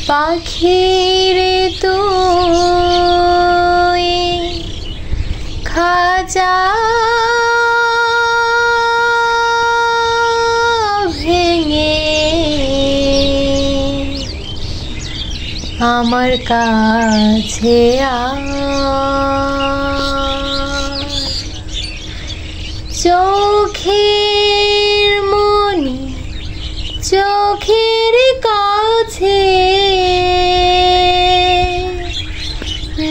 পাখিরে তুই খাঁচা ভেঙে আমার কাছে চোখের মনি চোখের কাছে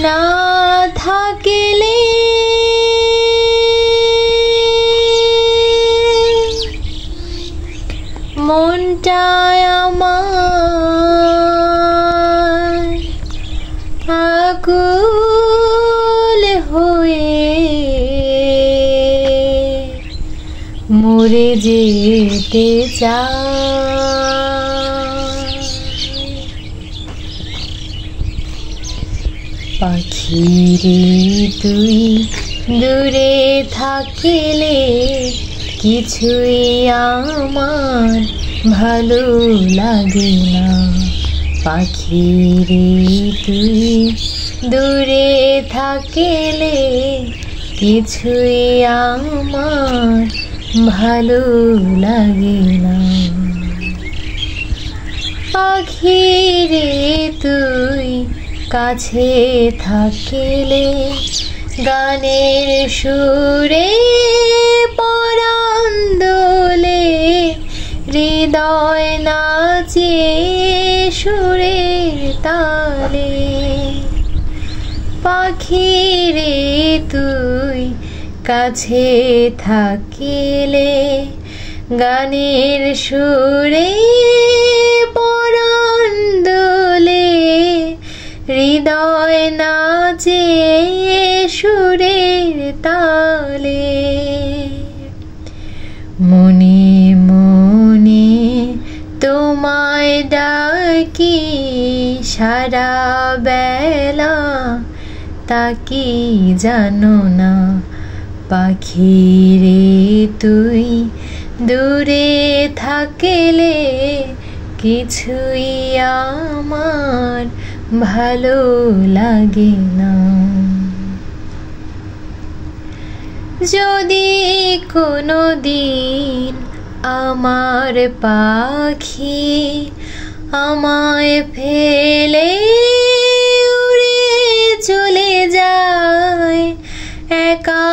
না থাকলে মনটায় আমার আকুল হয়ে মরে যেতে চায়। পাখিরে তুই দূরে থাকলে কিছুই আমার ভালো লাগে না। পাখিরে তুই দূরে থাকলে কিছুই আমার ভালো লাগে না। পাখিরে তুই কাছে থাকলে গানের সুরে পরাণ দোলে হৃদয় নাচে সুরে তালে। পাখিরে তুই কাছে থাকলে গানের সুরে পরাণ দোলে হৃদয় নাচে সুরের তালে। মনে মনে তোমায় ডাকি সারা বেলা তা কি জানো না। পাখিরে তুই দূরে থাকলে কিছুই আমার ভালো লাগে না। যদি কোনো দিন আমার পাখি আমায় ফেলে উড়ে চলে যায়, একা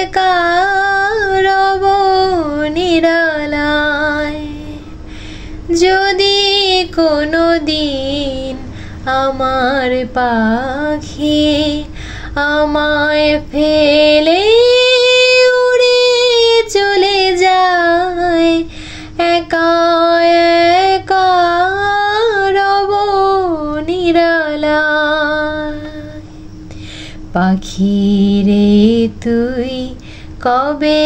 একা রব নিরালায়। যদি কোনো দিন আমার পাখি আমায় ফেলে উড়ে চলে যায়, একা একা রব নিরালায়। পাখিরে তুই কবে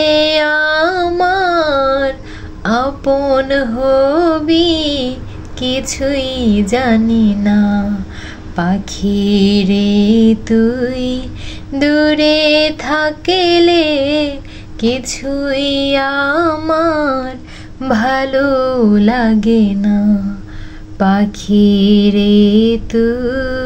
আমার আপন হবি কিছুই জানি না। পাখিরে তুই দূরে থাকলে কিছুই আমার ভালো লাগে না। পাখিরে তুই